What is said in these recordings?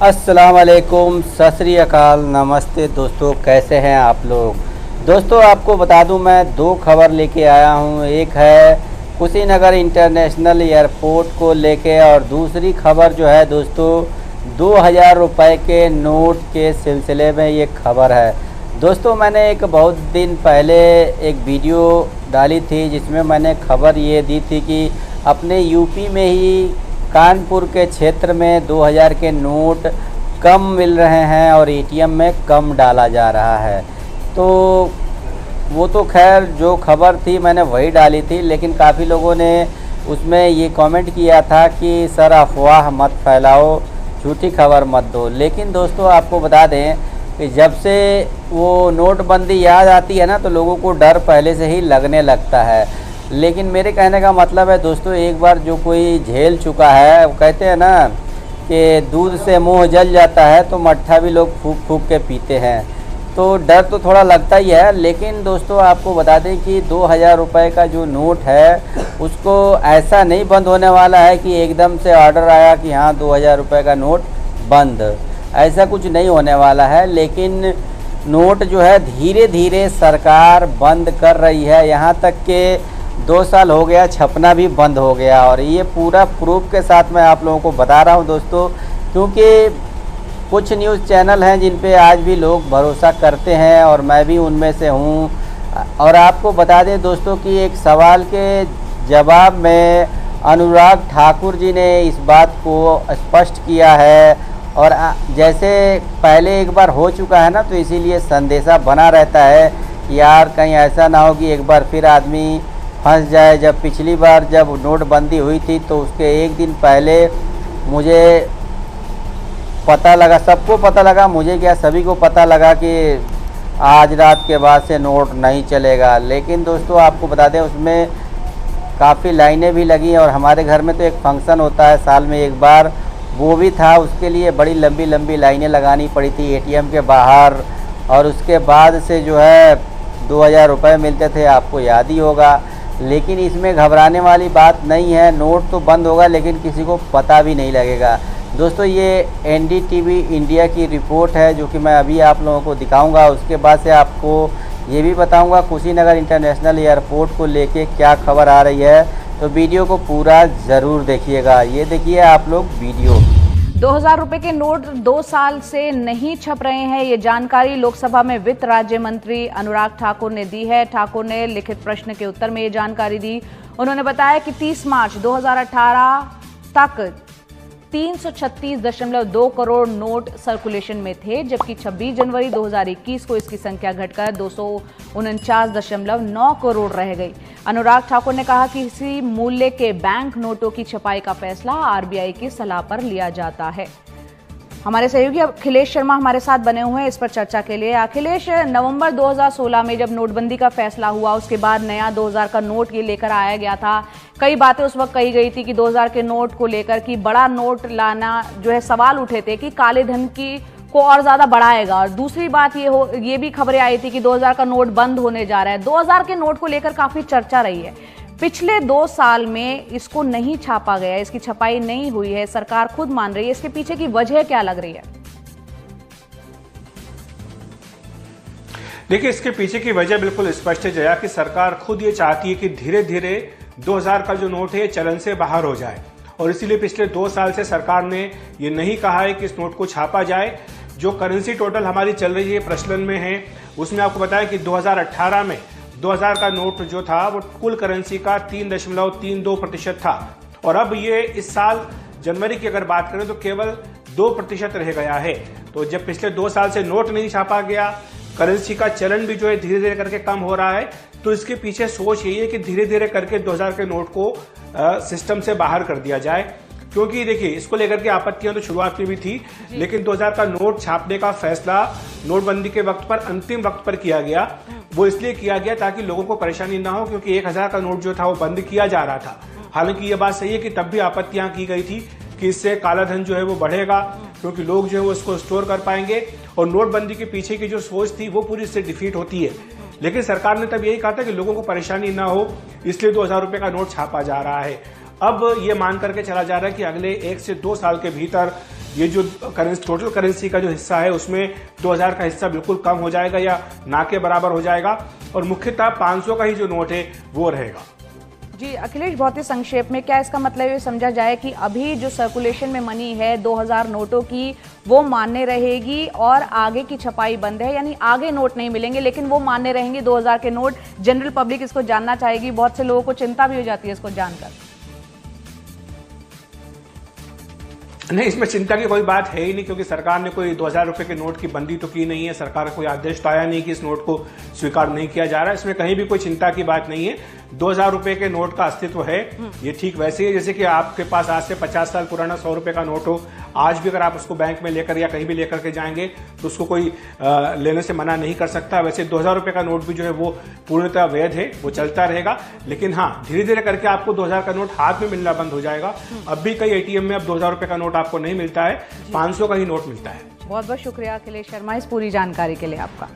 अस्सलाम वालेकुम, सत श्री अकाल, नमस्ते दोस्तों, कैसे हैं आप लोग। दोस्तों आपको बता दूं, मैं दो खबर लेके आया हूं। एक है कुशीनगर इंटरनेशनल एयरपोर्ट को लेके और दूसरी खबर जो है दोस्तों 2000 रुपये के नोट के सिलसिले में ये खबर है। दोस्तों मैंने एक बहुत दिन पहले एक वीडियो डाली थी जिसमें मैंने खबर ये दी थी कि अपने यूपी में ही कानपुर के क्षेत्र में 2000 के नोट कम मिल रहे हैं और एटीएम में कम डाला जा रहा है। तो वो तो खैर जो खबर थी मैंने वही डाली थी, लेकिन काफ़ी लोगों ने उसमें ये कमेंट किया था कि सर अफवाह मत फैलाओ, झूठी खबर मत दो। लेकिन दोस्तों आपको बता दें कि जब से वो नोटबंदी याद आती है ना तो लोगों को डर पहले से ही लगने लगता है। लेकिन मेरे कहने का मतलब है दोस्तों, एक बार जो कोई झेल चुका है, वो कहते हैं ना कि दूध से मुंह जल जाता है तो मट्ठा भी लोग फूंक फूंक के पीते हैं। तो डर तो थोड़ा लगता ही है। लेकिन दोस्तों आपको बता दें कि 2000 रुपये का जो नोट है उसको ऐसा नहीं बंद होने वाला है कि एकदम से ऑर्डर आया कि हाँ 2000 रुपये का नोट बंद, ऐसा कुछ नहीं होने वाला है। लेकिन नोट जो है धीरे धीरे सरकार बंद कर रही है। यहाँ तक कि 2 साल हो गया, छपना भी बंद हो गया। और ये पूरा प्रूफ के साथ मैं आप लोगों को बता रहा हूँ दोस्तों, क्योंकि कुछ न्यूज़ चैनल हैं जिन पे आज भी लोग भरोसा करते हैं और मैं भी उनमें से हूँ। और आपको बता दें दोस्तों कि एक सवाल के जवाब में अनुराग ठाकुर जी ने इस बात को स्पष्ट किया है। और जैसे पहले एक बार हो चुका है ना, तो इसीलिए संदेशा बना रहता है कि यार कहीं ऐसा ना हो कि एक बार फिर आदमी फंस जाए। जब पिछली बार जब नोटबंदी हुई थी तो उसके एक दिन पहले मुझे पता लगा, सबको पता लगा, मुझे क्या सभी को पता लगा कि आज रात के बाद से नोट नहीं चलेगा। लेकिन दोस्तों आपको बता दें उसमें काफ़ी लाइनें भी लगी और हमारे घर में तो एक फंक्शन होता है साल में एक बार, वो भी था। उसके लिए बड़ी लंबी लंबी लाइनें लगानी पड़ी थी एटीएम के बाहर। और उसके बाद से जो है 2000 रुपये मिलते थे, आपको याद ही होगा। लेकिन इसमें घबराने वाली बात नहीं है, नोट तो बंद होगा लेकिन किसी को पता भी नहीं लगेगा। दोस्तों ये एनडीटीवी इंडिया की रिपोर्ट है जो कि मैं अभी आप लोगों को दिखाऊंगा। उसके बाद से आपको ये भी बताऊंगा कुशीनगर इंटरनेशनल एयरपोर्ट को लेके क्या खबर आ रही है। तो वीडियो को पूरा ज़रूर देखिएगा। ये देखिए आप लोग वीडियो। 2000 रुपए के नोट 2 साल से नहीं छप रहे हैं, ये जानकारी लोकसभा में वित्त राज्य मंत्री अनुराग ठाकुर ने दी है। ठाकुर ने लिखित प्रश्न के उत्तर में ये जानकारी दी। उन्होंने बताया कि 30 मार्च 2018 तक 336.2 करोड़ नोट सर्कुलेशन में थे, जबकि 26 जनवरी 2021 को इसकी संख्या घटकर 249.9 करोड़ रह गई। अनुराग ठाकुर ने कहा कि इसी मूल्य के बैंक नोटों की छपाई का फैसला आरबीआई की सलाह पर लिया जाता है। हमारे सहयोगी अखिलेश शर्मा हमारे साथ बने हुए हैं इस पर चर्चा के लिए। अखिलेश, नवंबर 2016 में जब नोटबंदी का फैसला हुआ उसके बाद नया 2000 का नोट ये लेकर आया गया था। कई बातें उस वक्त कही गई थी कि 2000 के नोट को लेकर कि बड़ा नोट लाना जो है सवाल उठे थे कि काले धन की को और ज्यादा बढ़ाएगा। और दूसरी बात ये भी खबरें आई थी कि 2000 का नोट बंद होने जा रहा है। 2000 के नोट को लेकर काफी चर्चा रही है। पिछले 2 साल में इसको नहीं छापा गया, इसकी छपाई नहीं हुई है, सरकार खुद मान रही है। इसके पीछे की वजह क्या लग रही है? देखिए, इसके पीछे की वजह बिल्कुल स्पष्ट है जया, कि सरकार खुद ये चाहती है कि धीरे धीरे 2000 का जो नोट है चलन से बाहर हो जाए। और इसीलिए पिछले 2 साल से सरकार ने ये नहीं कहा है कि इस नोट को छापा जाए। जो करेंसी टोटल हमारी चल रही है, प्रचलन में है, उसमें आपको बताया कि 2018 में 2000 का नोट जो था वो कुल करेंसी का 3.32% था। और अब ये इस साल जनवरी की अगर बात करें तो केवल 2% रह गया है। तो जब पिछले 2 साल से नोट नहीं छापा गया, करेंसी का चलन भी जो है धीरे धीरे करके कम हो रहा है, तो इसके पीछे सोच यही है कि धीरे धीरे करके 2000 के नोट को सिस्टम से बाहर कर दिया जाए। क्योंकि देखिए, इसको लेकर के आपत्तियां तो शुरुआत में भी थी, लेकिन 2000 का नोट छापने का फैसला नोटबंदी के वक्त पर, अंतिम वक्त पर किया गया। वो इसलिए किया गया ताकि लोगों को परेशानी ना हो, क्योंकि 1000 का नोट जो था वो बंद किया जा रहा था। हालांकि ये बात सही है कि तब भी आपत्तियां की गई थी कि इससे काला धन जो है वो बढ़ेगा, क्योंकि लोग जो है वो इसको स्टोर कर पाएंगे। और नोटबंदी के पीछे की जो सोच थी वो पूरी इससे डिफीट होती है। लेकिन सरकार ने तब यही कहा था कि लोगों को परेशानी ना हो, इसलिए 2000 रुपए का नोट छापा जा रहा है। अब ये मान करके चला जा रहा है कि अगले 1 से 2 साल के भीतर ये जो टोटल करेंसी का जो हिस्सा है उसमें 2000 का हिस्सा बिल्कुल कम हो जाएगा या ना के बराबर हो जाएगा और मुख्यतः 500 का ही जो नोट है वो रहेगा। जी अखिलेश, बहुत ही संक्षेप में क्या इसका मतलब ये समझा जाए कि अभी जो सर्कुलेशन में मनी है 2000 नोटों की वो मान्य रहेगी और आगे की छपाई बंद है, यानी आगे नोट नहीं मिलेंगे लेकिन वो मान्य रहेंगे 2000 के नोट। जनरल पब्लिक इसको जानना चाहेगी, बहुत से लोगों को चिंता भी हो जाती है इसको जानकर। नहीं, इसमें चिंता की कोई बात है ही नहीं क्योंकि सरकार ने कोई 2000 रुपए के नोट की बंदी तो की नहीं है। सरकार का कोई आदेश तो आया नहीं कि इस नोट को स्वीकार नहीं किया जा रहा है। इसमें कहीं भी कोई चिंता की बात नहीं है। 2000 रुपए के नोट का अस्तित्व है, ये ठीक वैसे ही है जैसे कि आपके पास आज से 50 साल पुराना 100 रुपए का नोट हो। आज भी अगर आप उसको बैंक में लेकर या कहीं भी लेकर के जाएंगे तो उसको कोई लेने से मना नहीं कर सकता। वैसे 2000 रुपए का नोट भी जो है वो पूर्णतः वैध है, वो चलता रहेगा। लेकिन हाँ, धीरे धीरे करके आपको 2000 का नोट हाथ में मिलना बंद हो जाएगा। अब भी कई एटीएम में अब 2000 रुपए का नोट आपको नहीं मिलता है, 500 का ही नोट मिलता है। बहुत बहुत शुक्रिया अखिलेश शर्मा इस पूरी जानकारी के लिए आपका।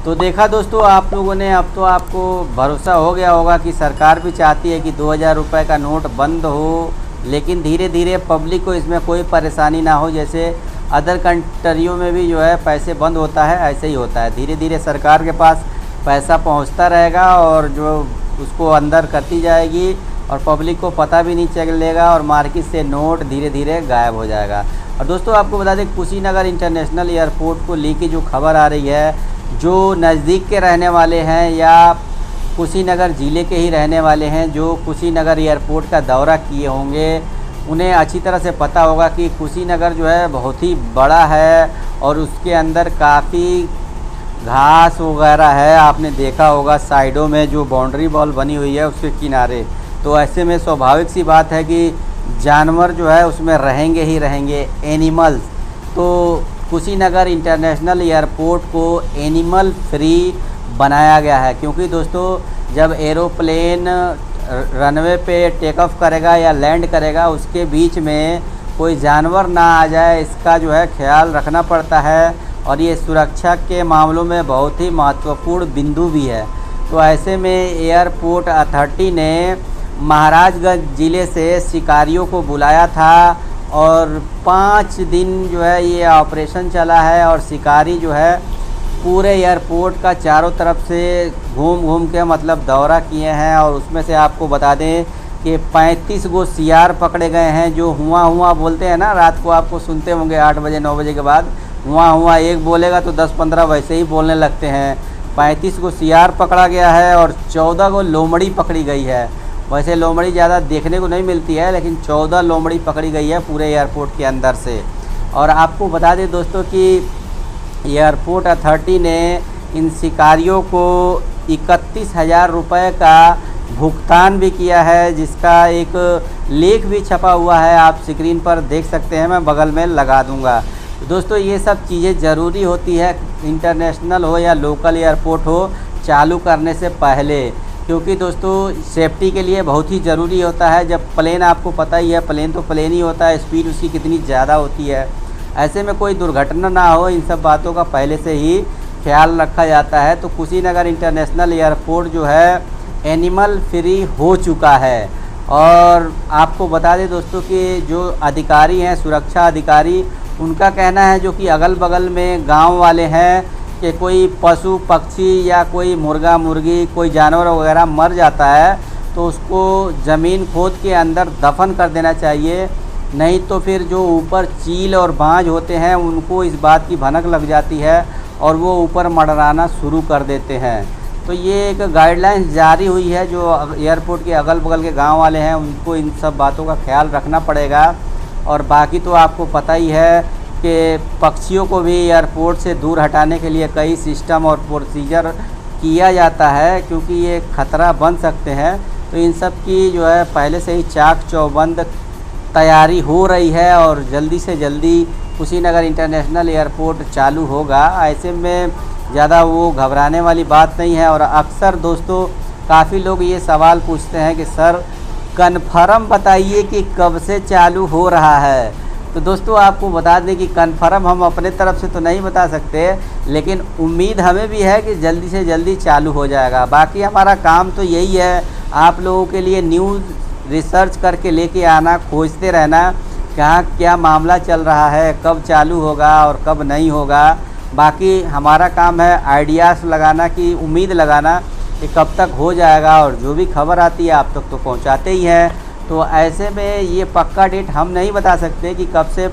तो देखा दोस्तों आप लोगों ने, अब तो आपको भरोसा हो गया होगा कि सरकार भी चाहती है कि 2000 रुपये का नोट बंद हो, लेकिन धीरे धीरे पब्लिक को इसमें कोई परेशानी ना हो। जैसे अदर कंट्रियों में भी जो है पैसे बंद होता है, ऐसे ही होता है। धीरे धीरे सरकार के पास पैसा पहुंचता रहेगा और जो उसको अंदर करती जाएगी और पब्लिक को पता भी नहीं चलेगा और मार्केट से नोट धीरे धीरे गायब हो जाएगा। और दोस्तों आपको बता दें, कुशीनगर इंटरनेशनल एयरपोर्ट को लेके जो खबर आ रही है, जो नज़दीक के रहने वाले हैं या कुशीनगर ज़िले के ही रहने वाले हैं, जो कुशीनगर एयरपोर्ट का दौरा किए होंगे, उन्हें अच्छी तरह से पता होगा कि कुशीनगर जो है बहुत ही बड़ा है और उसके अंदर काफ़ी घास वगैरह है। आपने देखा होगा साइडों में जो बाउंड्री वॉल बनी हुई है उसके किनारे। तो ऐसे में स्वाभाविक सी बात है कि जानवर जो है उसमें रहेंगे ही रहेंगे, एनिमल्स। तो कुशीनगर इंटरनेशनल एयरपोर्ट को एनिमल फ्री बनाया गया है, क्योंकि दोस्तों जब एरोप्लेन रनवे पे टेक ऑफ करेगा या लैंड करेगा उसके बीच में कोई जानवर ना आ जाए, इसका जो है ख्याल रखना पड़ता है और ये सुरक्षा के मामलों में बहुत ही महत्वपूर्ण बिंदु भी है। तो ऐसे में एयरपोर्ट अथॉरिटी ने महाराजगंज ज़िले से शिकारियों को बुलाया था और 5 दिन जो है ये ऑपरेशन चला है और शिकारी जो है पूरे एयरपोर्ट का चारों तरफ से घूम के मतलब दौरा किए हैं। और उसमें से आपको बता दें कि 35 गो सियार पकड़े गए हैं, जो हुआ बोलते हैं ना, रात को आपको सुनते होंगे 8 बजे 9 बजे के बाद हुआ एक बोलेगा तो 10-15 वैसे ही बोलने लगते हैं। 35 गो सियार पकड़ा गया है और 14 गो लोमड़ी पकड़ी गई है। वैसे लोमड़ी ज़्यादा देखने को नहीं मिलती है, लेकिन 14 लोमड़ी पकड़ी गई है पूरे एयरपोर्ट के अंदर से। और आपको बता दें दोस्तों कि एयरपोर्ट अथॉरिटी ने इन शिकारियों को 31,000 रुपये का भुगतान भी किया है, जिसका एक लेख भी छपा हुआ है, आप स्क्रीन पर देख सकते हैं, मैं बगल में लगा दूंगा। तो दोस्तों ये सब चीज़ें ज़रूरी होती है, इंटरनेशनल हो या लोकल एयरपोर्ट हो, चालू करने से पहले, क्योंकि दोस्तों सेफ्टी के लिए बहुत ही ज़रूरी होता है। जब प्लेन, आपको पता ही है, प्लेन तो प्लेन ही होता है, स्पीड उसकी कितनी ज़्यादा होती है, ऐसे में कोई दुर्घटना ना हो, इन सब बातों का पहले से ही ख्याल रखा जाता है। तो कुशीनगर इंटरनेशनल एयरपोर्ट जो है एनिमल फ्री हो चुका है। और आपको बता दें दोस्तों कि जो अधिकारी हैं, सुरक्षा अधिकारी, उनका कहना है जो कि अगल बगल में गांव वाले हैं कि कोई पशु पक्षी या कोई मुर्गा मुर्गी, कोई जानवर वगैरह मर जाता है तो उसको ज़मीन खोद के अंदर दफन कर देना चाहिए, नहीं तो फिर जो ऊपर चील और बाज होते हैं उनको इस बात की भनक लग जाती है और वो ऊपर मंडराना शुरू कर देते हैं। तो ये एक गाइडलाइंस जारी हुई है, जो एयरपोर्ट के अगल बगल के गांव वाले हैं उनको इन सब बातों का ख्याल रखना पड़ेगा। और बाकी तो आपको पता ही है कि पक्षियों को भी एयरपोर्ट से दूर हटाने के लिए कई सिस्टम और प्रोसीजर किया जाता है, क्योंकि ये खतरा बन सकते हैं। तो इन सब की जो है पहले से ही चाक चौबंद तैयारी हो रही है और जल्दी से जल्दी कुशीनगर इंटरनेशनल एयरपोर्ट चालू होगा। ऐसे में ज़्यादा वो घबराने वाली बात नहीं है। और अक्सर दोस्तों काफ़ी लोग ये सवाल पूछते हैं कि सर कन्फर्म बताइए कि कब से चालू हो रहा है। तो दोस्तों आपको बता दें कि कन्फर्म हम अपने तरफ से तो नहीं बता सकते, लेकिन उम्मीद हमें भी है कि जल्दी से जल्दी चालू हो जाएगा। बाकी हमारा काम तो यही है, आप लोगों के लिए न्यूज़ रिसर्च करके लेके आना, खोजते रहना क्या क्या मामला चल रहा है, कब चालू होगा और कब नहीं होगा। बाकी हमारा काम है आइडियाज़ लगाना, की उम्मीद लगाना कि कब तक हो जाएगा, और जो भी खबर आती है आप तक तो पहुंचाते ही हैं। तो ऐसे में ये पक्का डेट हम नहीं बता सकते कि कब से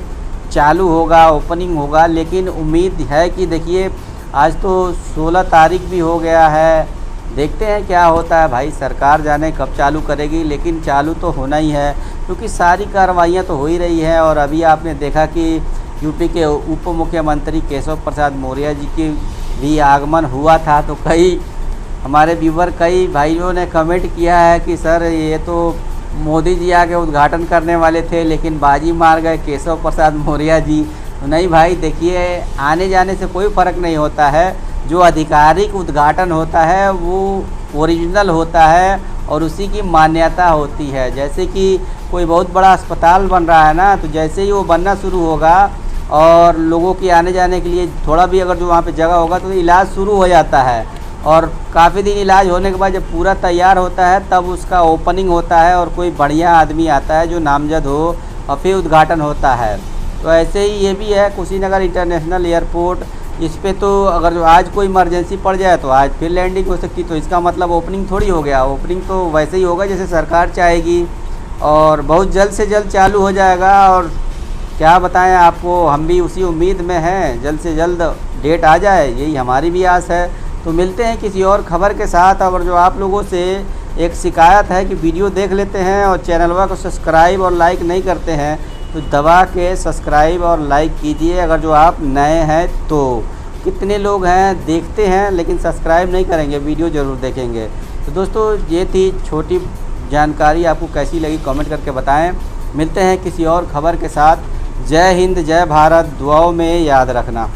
चालू होगा, ओपनिंग होगा, लेकिन उम्मीद है कि देखिए आज तो 16 तारीख भी हो गया है, देखते हैं क्या होता है भाई। सरकार जाने कब चालू करेगी, लेकिन चालू तो होना ही है क्योंकि सारी कार्रवाइयाँ तो हो ही रही हैं। और अभी आपने देखा कि यूपी के उप मुख्यमंत्री केशव प्रसाद मौर्य जी की भी आगमन हुआ था, तो कई हमारे व्यूवर, कई भाइयों ने कमेंट किया है कि सर ये तो मोदी जी आके उद्घाटन करने वाले थे लेकिन बाजी मार गए केशव प्रसाद मौर्य जी। तो नहीं भाई, देखिए आने जाने से कोई फ़र्क नहीं होता है, जो आधिकारिक उद्घाटन होता है वो ओरिजिनल होता है और उसी की मान्यता होती है। जैसे कि कोई बहुत बड़ा अस्पताल बन रहा है ना, तो जैसे ही वो बनना शुरू होगा और लोगों के आने जाने के लिए थोड़ा भी अगर जो वहाँ पे जगह होगा तो इलाज शुरू हो जाता है, और काफ़ी दिन इलाज होने के बाद जब पूरा तैयार होता है तब उसका ओपनिंग होता है और कोई बढ़िया आदमी आता है जो नामजद हो और फिर उद्घाटन होता है। तो ऐसे ही ये भी है कुशीनगर इंटरनेशनल एयरपोर्ट, इस पे तो अगर जो आज कोई इमरजेंसी पड़ जाए तो आज फिर लैंडिंग हो सकती, तो इसका मतलब ओपनिंग थोड़ी हो गया। ओपनिंग तो वैसे ही होगा जैसे सरकार चाहेगी, और बहुत जल्द से जल्द चालू हो जाएगा। और क्या बताएं आपको, हम भी उसी उम्मीद में हैं जल्द से जल्द डेट आ जाए, यही हमारी भी आस है। तो मिलते हैं किसी और खबर के साथ। और जो आप लोगों से एक शिकायत है कि वीडियो देख लेते हैं और चैनलवा को सब्सक्राइब और लाइक नहीं करते हैं, तो दबा के सब्सक्राइब और लाइक कीजिए अगर जो आप नए हैं तो। कितने लोग हैं देखते हैं लेकिन सब्सक्राइब नहीं करेंगे, वीडियो ज़रूर देखेंगे। तो दोस्तों ये थी छोटी जानकारी, आपको कैसी लगी कमेंट करके बताएं। मिलते हैं किसी और खबर के साथ। जय हिंद, जय भारत, दुआओं में याद रखना।